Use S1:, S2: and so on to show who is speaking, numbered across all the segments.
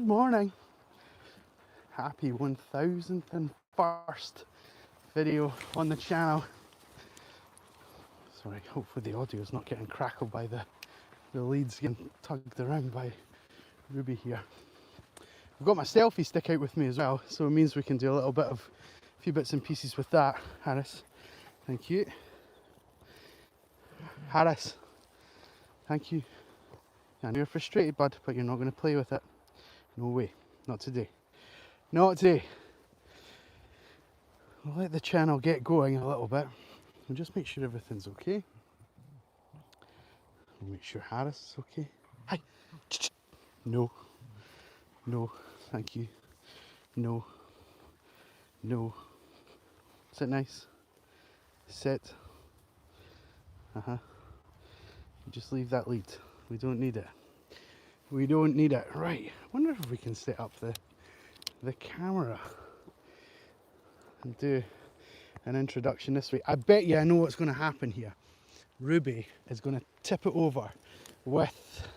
S1: Good morning. Happy 1001st video on the channel. Sorry, hopefully the audio is not getting crackled by the leads getting tugged around by Ruby here. I've got my selfie stick out with me as well, so it means we can do a few bits and pieces with that. Harris, thank you. Harris, thank you. I know you're frustrated, bud, but you're not going to play with it. No way, not today. Not today. We'll let the channel get going a little bit. We'll just make sure everything's okay. We'll make sure Harris is okay. Hi. No. No. Thank you. No. No. Sit nice. Sit. Just leave that lead. We don't need it. We don't need it. Right. I wonder if we can set up the camera and do an introduction this way. I bet you I know what's going to happen here. Ruby is going to tip it over with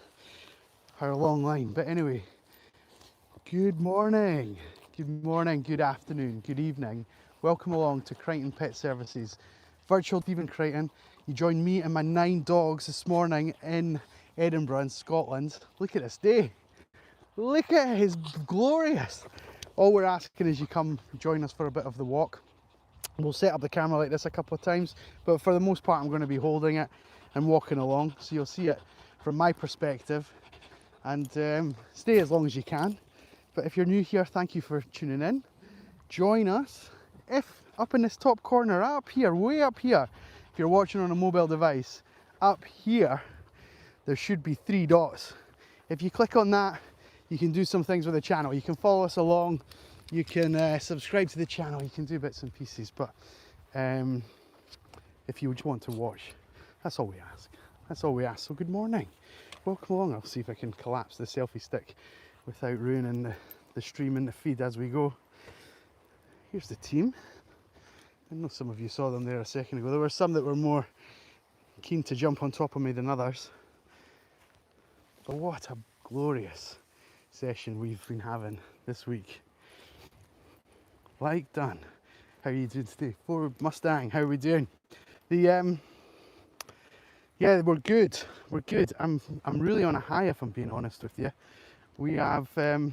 S1: her long line. But anyway, good morning, good afternoon, good evening. Welcome along to Crighton Pet Services, virtual Stephen Crighton. You joined me and my 9 dogs this morning in Edinburgh in Scotland. Look at this day. Look at it, it's glorious. All we're asking is you come join us for a bit of the walk. We'll set up the camera like this a couple of times, but for the most part I'm going to be holding it and walking along, so you'll see it from my perspective, and stay as long as you can. But if you're new here, thank you for tuning in. Join us if up in this top corner, up here, way up here, if you're watching on a mobile device, up here there should be 3 dots. If you click on that, you can do some things with the channel. You can follow us along, you can subscribe to the channel, you can do bits and pieces, but if you want to watch, that's all we ask. That's all we ask. So good morning, welcome along. I'll see if I can collapse the selfie stick without ruining the stream and the feed as we go. Here's the team. I know some of you saw them there a second ago. There were some that were more keen to jump on top of me than others. But what a glorious session we've been having this week. Like done. How are you doing today? Ford Mustang, how are we doing? Yeah, we're good. We're good. I'm really on a high, if I'm being honest with you. We have the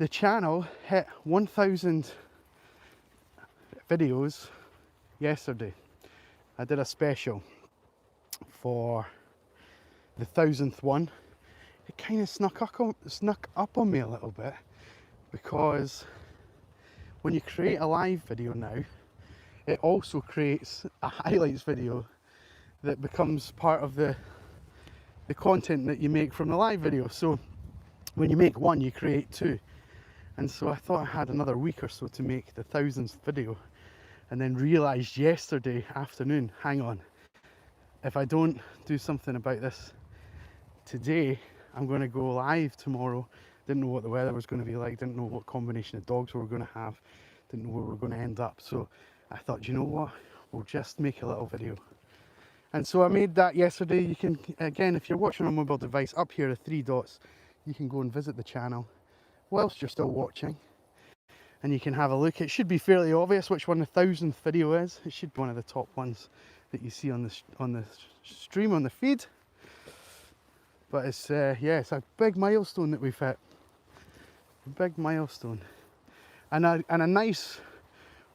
S1: channel hit 1,000 videos yesterday. I did a special for the 1,000th one. It kind of snuck up on me a little bit, because when you create a live video now, it also creates a highlights video that becomes part of the content that you make from the live video. So when you make one, you create 2. And so I thought I had another week or so to make the 1,000th video, and then realised yesterday afternoon, hang on, if I don't do something about this today, I'm going to go live tomorrow. Didn't know what the weather was going to be like, didn't know what combination of dogs we were going to have, didn't know where we were going to end up. So I thought, you know what, we'll just make a little video. And so I made that yesterday. You can, again, if you're watching on a mobile device, up here are 3 dots. You can go and visit the channel whilst you're still watching, and you can have a look. It should be fairly obvious which one the 1,000th video is. It should be one of the top ones that you see on the stream, on the feed. But it's yeah, it's a big milestone that we've hit. A big milestone, and a nice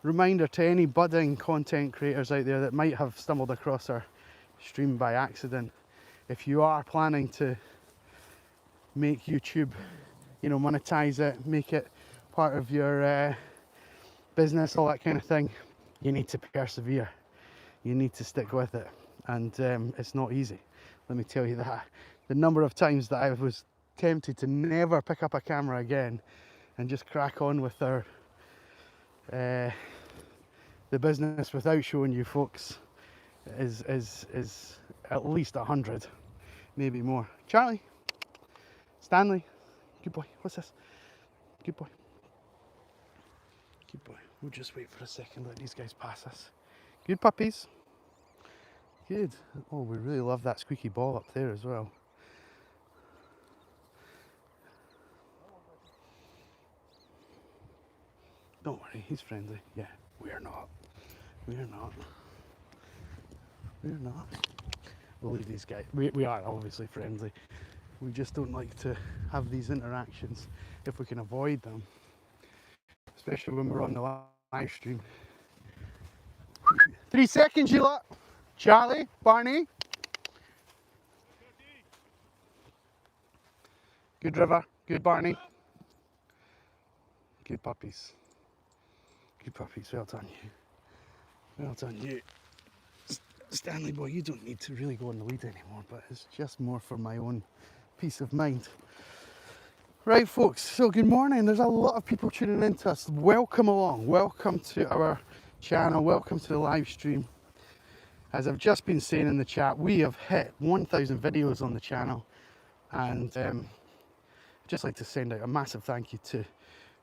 S1: reminder to any budding content creators out there that might have stumbled across our stream by accident. If you are planning to make YouTube, you know, monetize it, make it part of your business, all that kind of thing, you need to persevere. You need to stick with it, and it's not easy. Let me tell you that. The number of times that I was tempted to never pick up a camera again and just crack on with our the business without showing you folks is at least 100, maybe more. Charlie, Stanley, good boy. What's this? Good boy. Good boy. We'll just wait for a second, let these guys pass us. Good puppies. Good. Oh, we really love that squeaky ball up there as well. Don't worry, he's friendly. Yeah, we're not. We're not. We're not. We'll leave these guys. We are obviously friendly. We just don't like to have these interactions if we can avoid them. Especially when we're on the live stream. 3 seconds, you lot. Charlie, Barney. Good River, good Barney. Good puppies. Good puppies, well done you. Well done you. Stanley boy, you don't need to really go on the lead anymore, but it's just more for my own peace of mind. Right folks, so good morning. There's a lot of people tuning in to us. Welcome along, welcome to our channel, welcome to the live stream. As I've just been saying in the chat, we have hit 1,000 videos on the channel, and I'd just like to send out a massive thank you to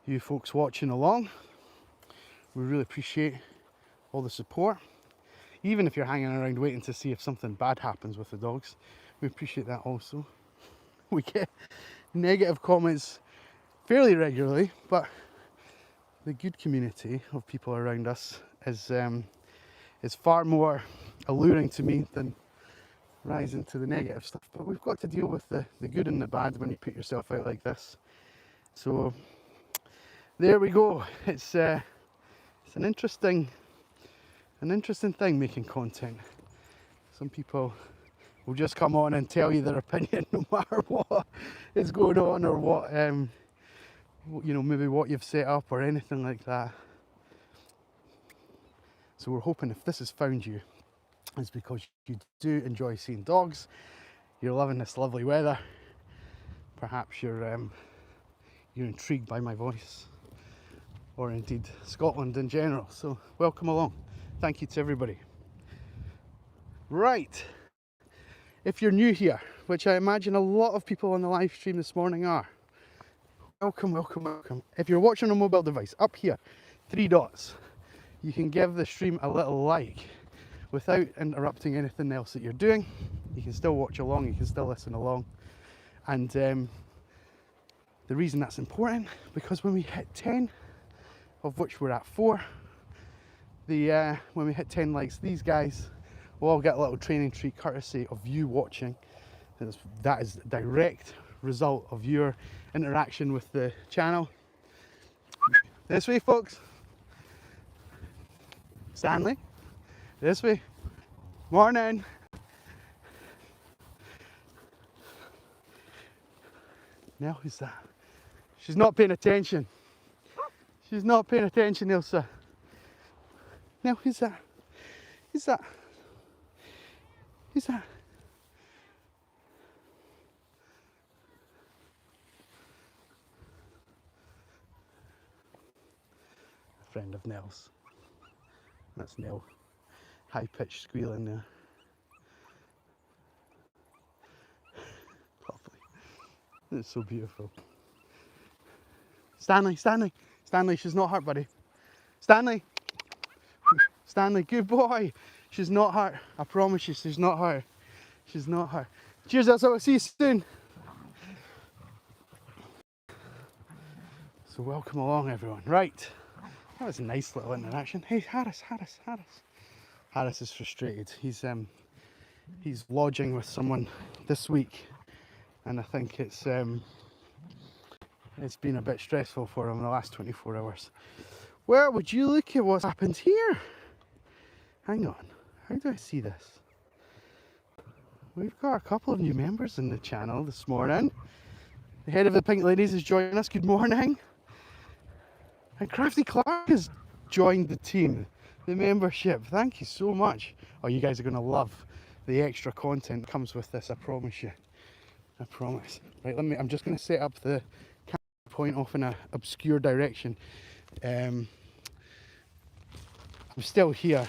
S1: you folks watching along. We really appreciate all the support. Even if you're hanging around waiting to see if something bad happens with the dogs, we appreciate that also. We get negative comments fairly regularly, but the good community of people around us is far more alluring to me than rising to the negative stuff. But we've got to deal with the good and the bad when you put yourself out like this. So there we go. It's an interesting thing, making content. Some people will just come on and tell you their opinion no matter what is going on, or what you know, maybe what you've set up or anything like that. So we're hoping if this has found you, it's because you do enjoy seeing dogs, you're loving this lovely weather, perhaps you're intrigued by my voice, or indeed Scotland in general. So welcome along. Thank you to everybody. Right, if you're new here, which I imagine a lot of people on the live stream this morning are, welcome, welcome, welcome. If you're watching on a mobile device, up here, 3 dots, you can give the stream a little like without interrupting anything else that you're doing. You can still watch along, you can still listen along. And the reason that's important, because when we hit 10, of which we're at 4, when we hit 10 likes, these guys will all get a little training treat courtesy of you watching. That is a direct result of your interaction with the channel. This way folks. Stanley, this way. Morning. Now who's that? She's not paying attention. She's not paying attention, Ilsa. Now who's that? Who's that? Who's that? A friend of Nell's. That's Nell. High-pitched squealing there. Lovely. It's so beautiful. Stanley, Stanley. Stanley, she's not hurt, buddy. Stanley. Stanley, good boy. She's not hurt. I promise you, she's not hurt. She's not hurt. Cheers, that's all. I'll see you soon. So welcome along, everyone. Right. That was a nice little interaction. Hey, Harris. Harris is frustrated. He's lodging with someone this week, and I think it's been a bit stressful for him in the last 24 hours. Well, would you look at what's happened here? Hang on. How do I see this? We've got a couple of new members in the channel this morning. The head of the Pink Ladies is joining us. Good morning. And Crafty Clark has joined the team, the membership. Thank you so much. Oh, you guys are going to love the extra content that comes with this, I promise you. I promise. Right, I'm just going to set up the camera point off in an obscure direction. I'm still here.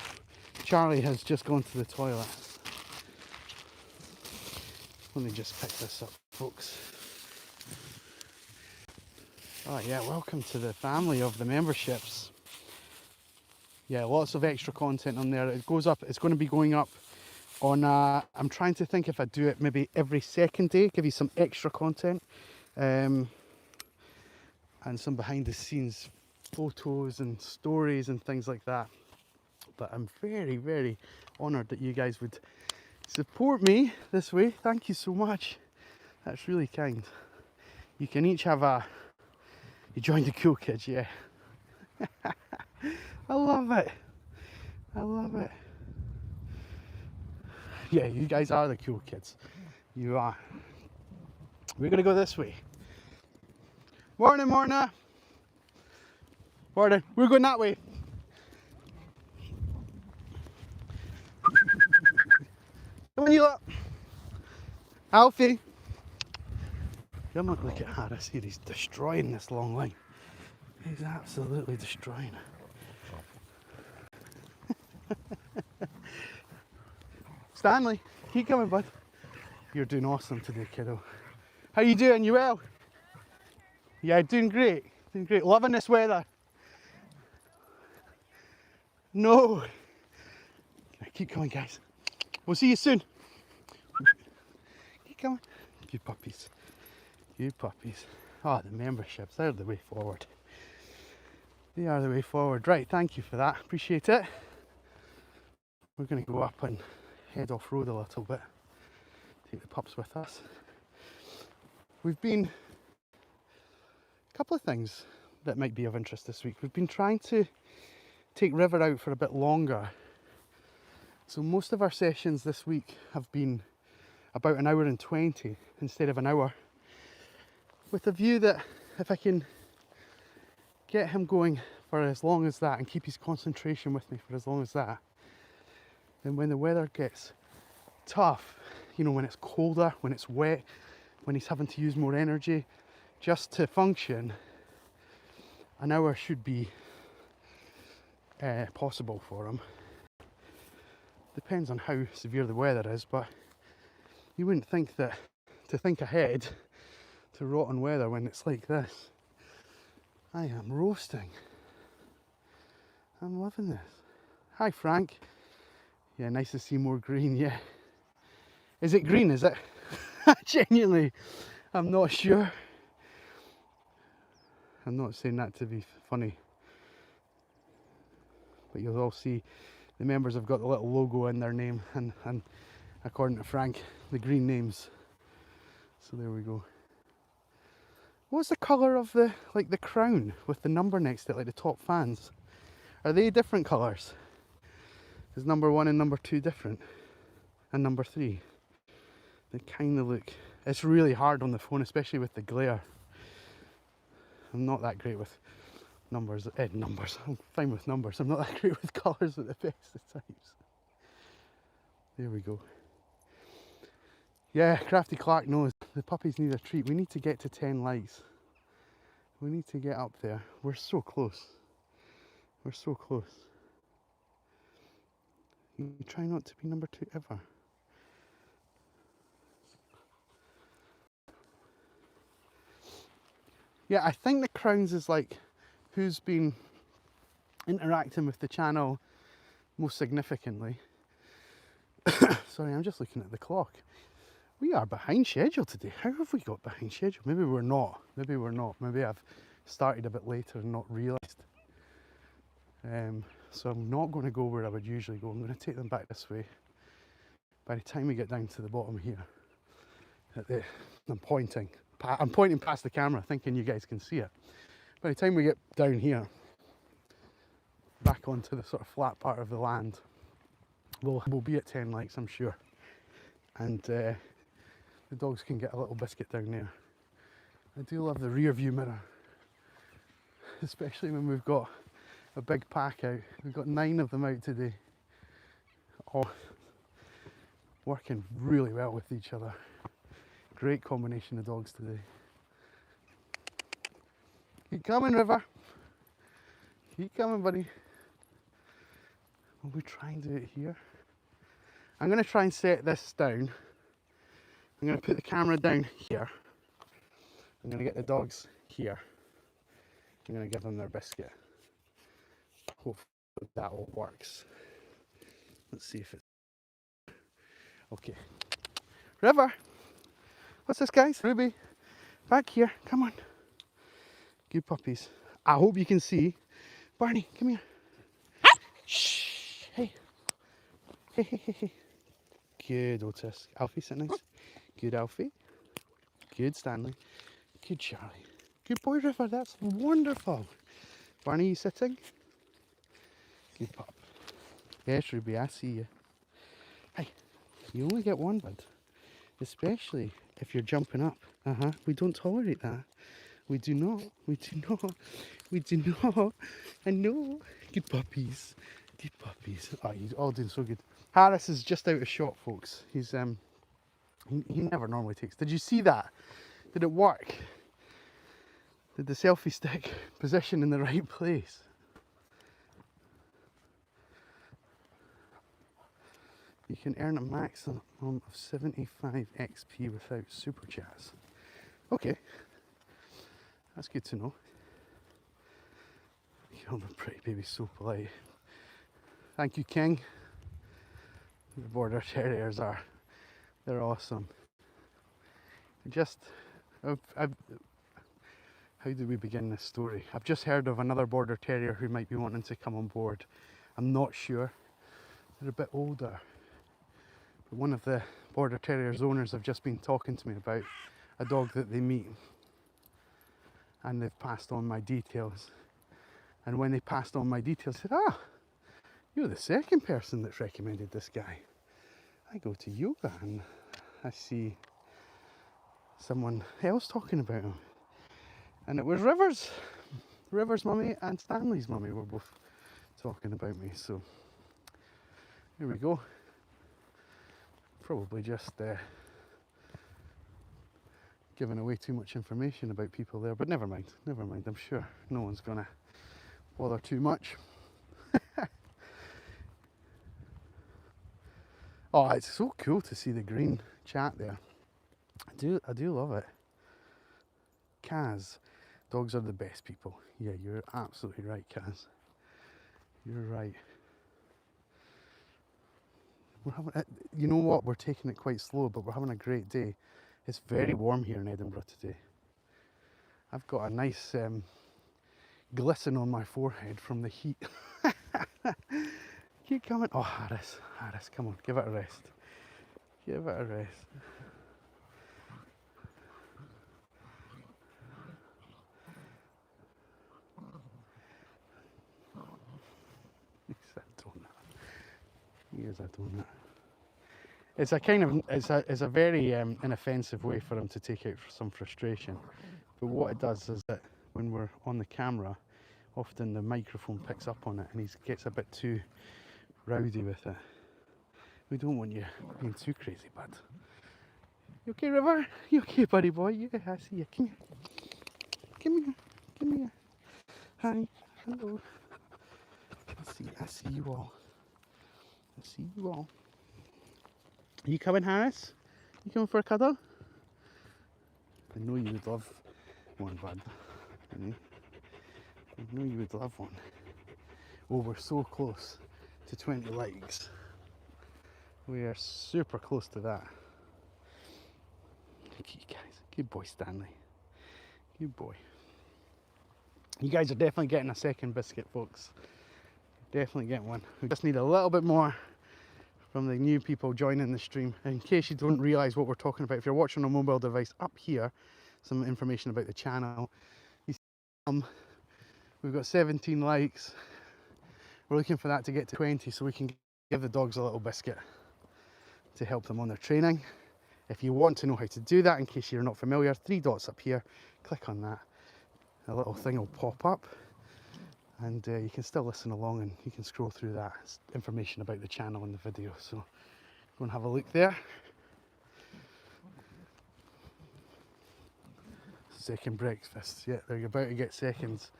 S1: Charlie has just gone to the toilet. Let me just pick this up, folks. Oh yeah, welcome to the family of the memberships. Yeah, lots of extra content on there. It goes up, it's going to be going up on, I'm trying to think if I do it maybe every second day, give you some extra content. And some behind the scenes photos and stories and things like that. But I'm very, very honoured that you guys would support me this way. Thank you so much. That's really kind. You can each have a... You joined the cool kids, yeah. I love it. I love it. Yeah, you guys are the cool kids. You are. We're gonna go this way. Morning, Morna. Morning. We're going that way. Come on, you lot. Alfie. You're not look at Harris here. He's destroying this long line. He's absolutely destroying it. Stanley, keep coming, bud. You're doing awesome today, kiddo. How you doing? You well? Yeah, doing great. Doing great. Loving this weather. No. Keep coming, guys. We'll see you soon. Keep coming. Good puppies. Good puppies. Oh, the memberships. They're the way forward. They are the way forward. Right, thank you for that. Appreciate it. We're going to go up and head off road a little bit. Take the pups with us. We've been... A couple of things that might be of interest this week. We've been trying to take River out for a bit longer. So most of our sessions this week have been about an hour and 20 instead of an hour. With the view that if I can get him going for as long as that and keep his concentration with me for as long as that, then when the weather gets tough, you know, when it's colder, when it's wet, when he's having to use more energy just to function, an hour should be possible for him. Depends on how severe the weather is, but you wouldn't think that to think ahead to rotten weather when it's like this. I am roasting. I'm loving this. Hi, Frank. Yeah, nice to see more green, yeah. Is it green, is it? Genuinely, I'm not sure. I'm not saying that to be funny. But you'll all see the members have got the little logo in their name, and according to Frank, the green names. So there we go. What's the colour of the crown with the number next to it, like the top fans? Are they different colours? Is number 1 and number 2 different? And number 3? They kind of look... It's really hard on the phone, especially with the glare. I'm not that great with numbers. Numbers. I'm fine with numbers. I'm not that great with colours at the best of times. There we go. Yeah, Crafty Clark knows. The puppies need a treat. We need to get to 10 likes. We need to get up there. We're so close. We're so close. You try not to be number 2 ever. Yeah, I think the crowns is like who's been interacting with the channel most significantly. Sorry, I'm just looking at the clock. We are behind schedule today. How have we got behind schedule? Maybe we're not. Maybe we're not. Maybe I've started a bit later and not realised. So I'm not going to go where I would usually go. I'm going to take them back this way. By the time we get down to the bottom here, I'm pointing past the camera thinking you guys can see it. By the time we get down here, back onto the sort of flat part of the land, we'll be at 10 likes, I'm sure. And the dogs can get a little biscuit down there. I do love the rear view mirror, especially when we've got a big pack out. We've got 9 of them out today, all working really well with each other. Great combination of dogs today. Keep coming, River. Keep coming, buddy. Will we try and do it here? I'm going to try and set this down. I'm going to put the camera down here. I'm going to get the dogs here. I'm going to give them their biscuit. Hopefully that all works. Let's see if it's... Okay. River! What's this, guys? Ruby, back here. Come on. Good puppies. I hope you can see. Barney, come here. Shh. Hey. Hey, hey, hey, hey. Good, Otis. Alfie, sit nice. Good, Alfie. Good, Stanley. Good, Charlie. Good boy, River. That's wonderful. Barney, you sitting? Good pup. Yes, Ruby, I see you. Hey, you only get one, bud. Especially if you're jumping up. We don't tolerate that. We do not. We do not. We do not. I know. Good puppies. Good puppies. Oh, you're all doing so good. Harris is just out of shot, folks. He's he never normally takes. Did you see that? Did it work? Did the selfie stick position in the right place? You can earn a maximum of 75 XP without super chats. Okay, that's good to know. Oh, the pretty baby's so polite. Thank you, King. The border terriers they're awesome. How do we begin this story? I've just heard of another border terrier who might be wanting to come on board. I'm not sure. They're a bit older. But one of the border terriers owners have just been talking to me about a dog that they meet. And they've passed on my details. And when they passed on my details, I said, you're the second person that's recommended this guy. I go to yoga and I see someone else talking about him. And it was River's mummy and Stanley's mummy were both talking about me. So here we go. Probably just giving away too much information about people there, but never mind. I'm sure no one's gonna bother too much. Oh, it's so cool to see the green chat there. I do love it. Kaz, dogs are the best people. Yeah, you're absolutely right, Kaz. You're right. We're having, you know what? We're taking it quite slow, but we're having a great day. It's very warm here in Edinburgh today. I've got a nice glisten on my forehead from the heat. Keep coming. Oh, Harris, come on, give it a rest. Give it a rest. Here's a donut. It's a kind of it's a very inoffensive way for him to take out some frustration. But what it does is that when we're on the camera, often the microphone picks up on it and he gets a bit too rowdy with it. We don't want you being too crazy, bud. You okay, River? You okay, buddy boy? Yeah, I see you. Come here. Come here. Come here. Hi. Hello. I see you all. I see you all. Are you coming, Harris? You coming for a cuddle? I know you would love one, bud. I know you would love one. Oh, we're so close to 20 likes. We are super close to that. Thank you guys. Good boy, Stanley. Good boy. You guys are definitely getting a second biscuit, folks. Definitely getting one. We just need a little bit more from the new people joining the stream. And in case you don't realise what we're talking about, if you're watching on a mobile device, up here, some information about the channel. You see, we've got 17 likes. We're looking for that to get to 20 so we can give the dogs a little biscuit to help them on their training. If you want to know how to do that, in case you're not familiar, 3 dots up here, click on that. A little thing will pop up and you can still listen along and you can scroll through that. It's information about the channel and the video, so go and have a look there. Second breakfast, yeah, they're about to get seconds.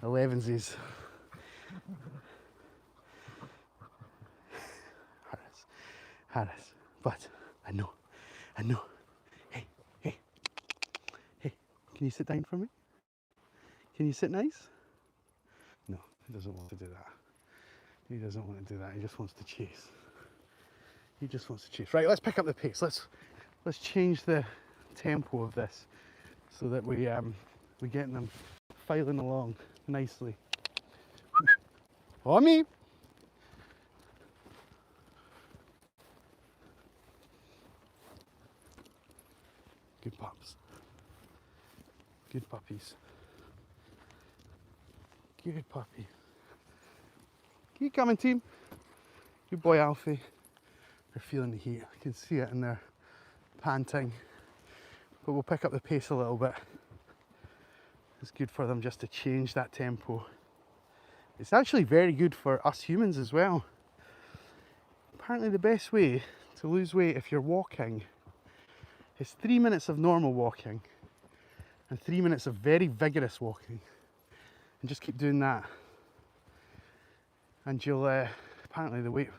S1: 11sies. Harris, but I know. Hey, can you sit down for me? Can you sit nice? No, he doesn't want to do that. He doesn't want to do that, he just wants to chase. Right, let's pick up the pace. Let's change the tempo of this so that we get them filing along. nicely. On me. Good pups. Good puppies. Good puppy. Keep coming, team. Good boy, Alfie. They're feeling the heat. I can see it in their panting. But we'll pick up the pace a little bit. It's good for them just to change that tempo. It's actually very good for us humans as well. Apparently the best way to lose weight if you're walking is 3 minutes of normal walking and 3 minutes of very vigorous walking. And just keep doing that. And you'll, apparently the weight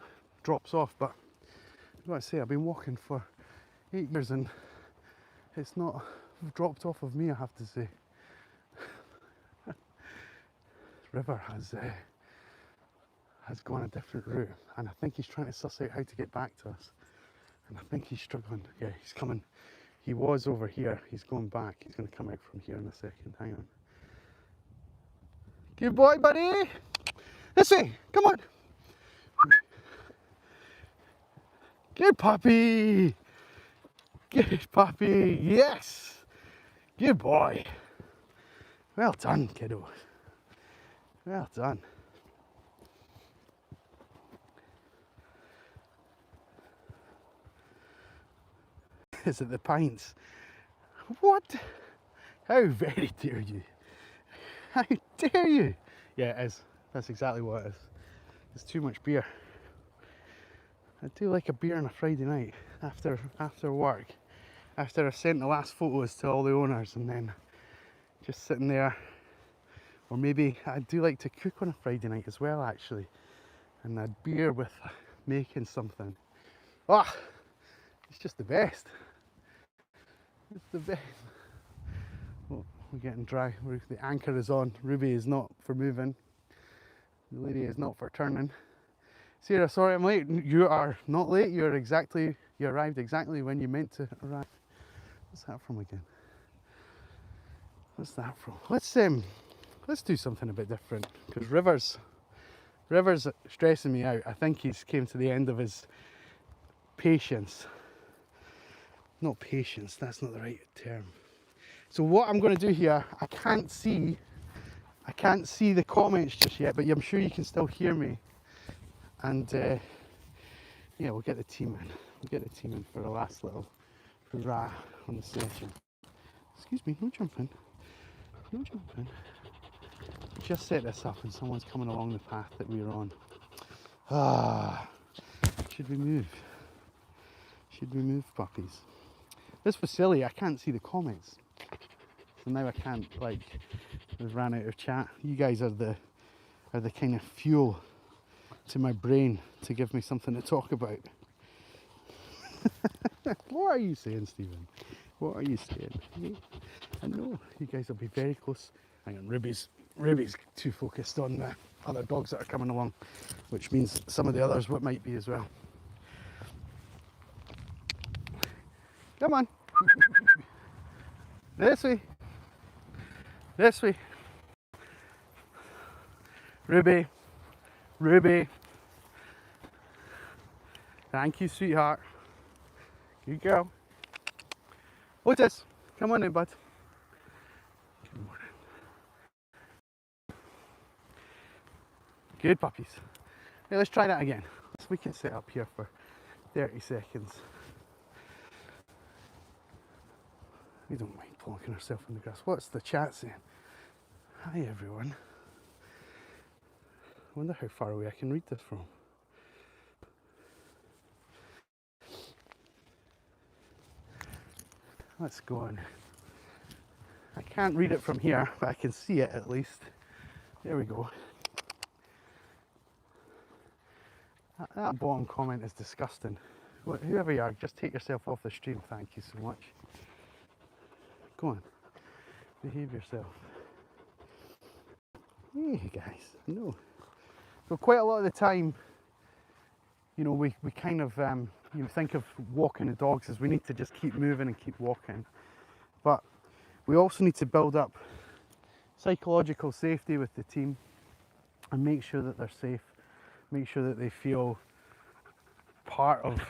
S1: drops off, but I've got to say, I've been walking for 8 years and it's not dropped off of me, I have to say. River has gone a different route, and I think he's trying to suss out how to get back to us. And I think he's struggling. Yeah, he's coming. He was over here. He's going back. He's going to come out from here in a second. Hang on. Good boy, buddy. This way. Come on. Good puppy. Good puppy. Yes. Good boy. Well done, kiddo. Well done. Is it the pints? What? How very dare you? How dare you? Yeah, it is. That's exactly what it is. It's too much beer. I do like a beer on a Friday night after work. After I've sent the last photos to all the owners and then just sitting there. Or maybe I do like to cook on a Friday night as well, actually. And a beer with making something. Ah, it's just the best. It's the best. Oh, we're getting dry. The anchor is on. Ruby is not for moving. The lady is not for turning. Sarah, sorry I'm late. You are not late. You arrived exactly when you meant to arrive. What's that from again? What's that from? Let's do something a bit different, because River's stressing me out. I think he's came to the end of his patience. Not patience, that's not the right term. So what I'm going to do here, I can't see the comments just yet, but I'm sure you can still hear me. And yeah, we'll get the team in. We'll get the team in for a last little hurrah on the session. Excuse me, no jumping. No jumping. Just set this up and someone's coming along the path that we were on. Ah, should we move? Should we move, puppies? This was silly, I can't see the comments. So now I can't, like, I've ran out of chat. You guys are the kind of fuel to my brain to give me something to talk about. What are you saying, Stephen? What are you saying? I know you guys will be very close. Hang on, Ruby's too focused on the other dogs that are coming along, which means some of the others might be as well. Come on. This way. This way. Ruby. Ruby. Thank you, sweetheart. Good girl. Otis, come on in, bud. Good morning. Good puppies. Hey, let's try that again. So we can sit up here for 30 seconds. We don't mind plonking ourselves in the grass. What's the chat saying? Hi everyone. I wonder how far away I can read this from. Let's go on. I can't read it from here, but I can see it at least. There we go. That bottom comment is disgusting. Whoever you are, just take yourself off the stream. Thank you so much. Go on. Behave yourself. Hey guys, no. So quite a lot of the time, you know, we kind of think of walking the dogs as we need to just keep moving and keep walking. But we also need to build up psychological safety with the team and make sure that they're safe, make sure that they feel part of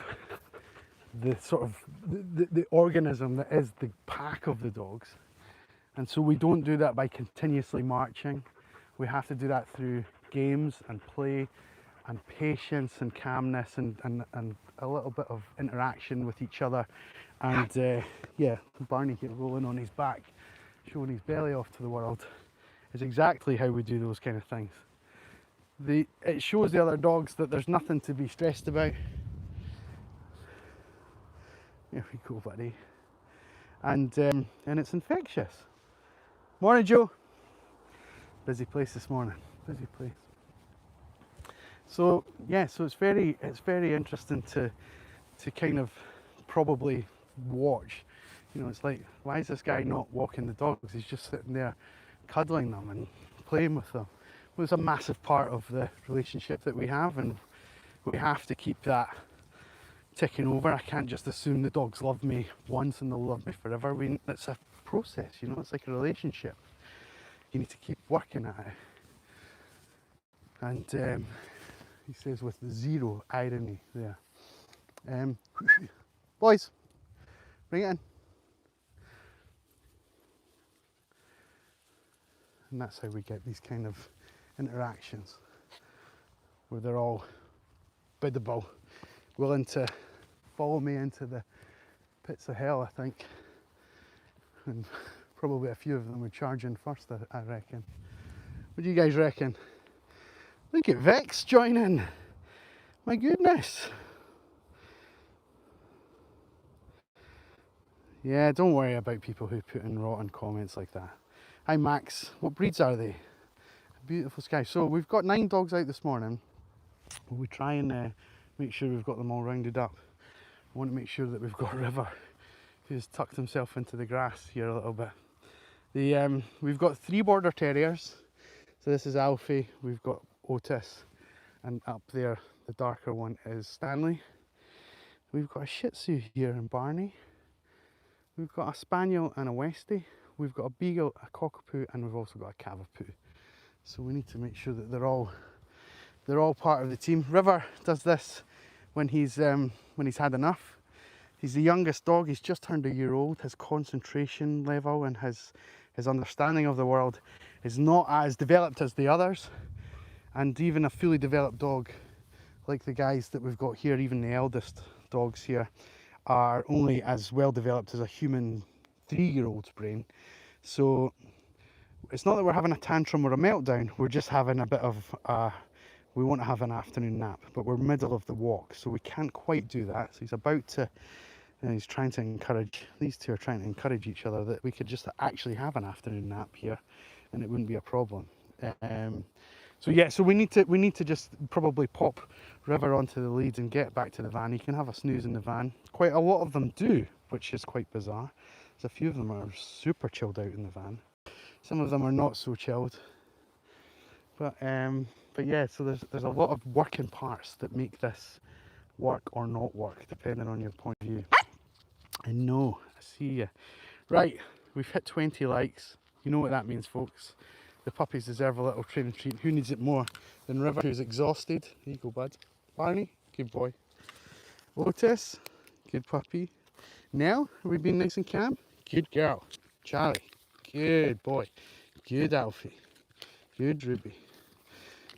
S1: the sort of the organism that is the pack of the dogs. And so we don't do that by continuously marching. We have to do that through games and play and patience and calmness and a little bit of interaction with each other. And yeah, Barney here rolling on his back, showing his belly off to the world, is exactly how we do those kind of things. It shows the other dogs that there's nothing to be stressed about. There we go, buddy. And it's infectious. Morning, Joe. Busy place this morning. Busy place. So yeah, so it's very interesting to kind of probably watch. You know, it's like, why is this guy not walking the dogs? He's just sitting there cuddling them and playing with them. Well, it's a massive part of the relationship that we have, and we have to keep that ticking over. I can't just assume the dogs love me once and they'll love me forever. It's a process, you know, it's like a relationship. You need to keep working at it. And he says with zero irony there. Boys, bring it in. And that's how we get these kind of interactions where they're all biddable, willing to follow me into the pits of hell, I think. And probably a few of them would charge in first, I reckon. What do you guys reckon? Look at Vex joining. My goodness. Yeah, don't worry about people who put in rotten comments like that. Hi Max, what breeds are they? Beautiful sky. So we've got 9 dogs out this morning. We try and make sure we've got them all rounded up. I want to make sure that we've got River, who's tucked himself into the grass here a little bit. We've got 3 border terriers. So this is Alfie, we've got Otis, and up there the darker one is Stanley. We've got a Shih Tzu here in Barney. We've got a Spaniel and a Westie. We've got a Beagle, a Cockapoo, and we've also got a Cavapoo. So we need to make sure that they're all part of the team. River does this when he's had enough. He's the youngest dog. He's just turned a year old. His concentration level and his understanding of the world is not as developed as the others. And even a fully developed dog, like the guys that we've got here, even the eldest dogs here, are only as well developed as a human 3-year-old's brain. So it's not that we're having a tantrum or a meltdown, we're just having a bit of we want to have an afternoon nap, but we're middle of the walk, so we can't quite do that. So he's about to, he's trying to encourage, these two are trying to encourage each other that we could just actually have an afternoon nap here and it wouldn't be a problem. So yeah, so we need to just probably pop River onto the lead and get back to the van. He can have a snooze in the van. Quite a lot of them do, which is quite bizarre. There's a few of them are super chilled out in the van. Some of them are not so chilled. But yeah, so there's a lot of working parts that make this work or not work, depending on your point of view. I know, I see you. Right, we've hit 20 likes. You know what that means, folks. The puppies deserve a little training treat. Who needs it more than River, who's exhausted? Here you go, bud. Barney, good boy. Otis, good puppy. Nell, have we been nice and calm? Good girl. Charlie, good boy. Good Alfie. Good Ruby.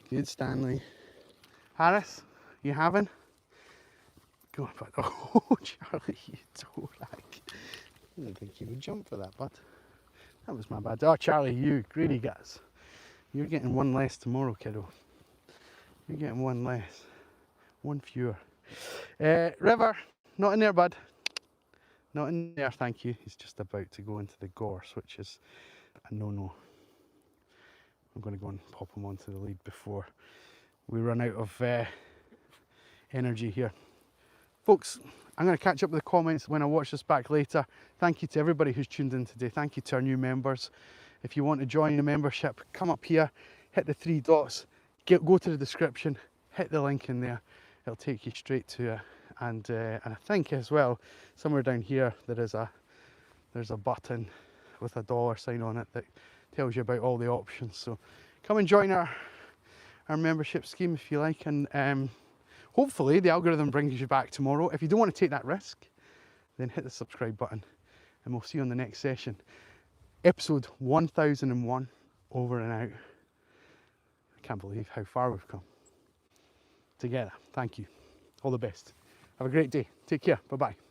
S1: Good Stanley. Harris, you having? Go on, bud. Oh, Charlie, you Dorak. I didn't think you would jump for that, bud. That was my bad. Oh, Charlie, you greedy guys. You're getting one less tomorrow, kiddo. You're getting one less. One fewer. River, not in there, bud. Not in there, thank you. He's just about to go into the gorse, which is a no-no. I'm going to go and pop him onto the lead before we run out of energy here. Folks, I'm going to catch up with the comments when I watch this back later. Thank you to everybody who's tuned in today. Thank you to our new members. If you want to join the membership, come up here, hit the 3 dots, go to the description, hit the link in there. It'll take you straight to it. And I think as well, somewhere down here there's a button with a $ sign on it that tells you about all the options. So come and join our membership scheme if you like, and hopefully the algorithm brings you back tomorrow. If you don't want to take that risk, then hit the subscribe button, and we'll see you on the next session. Episode 1001, over and out. I can't believe how far we've come together. Thank you. All the best. Have a great day. Take care. Bye-bye.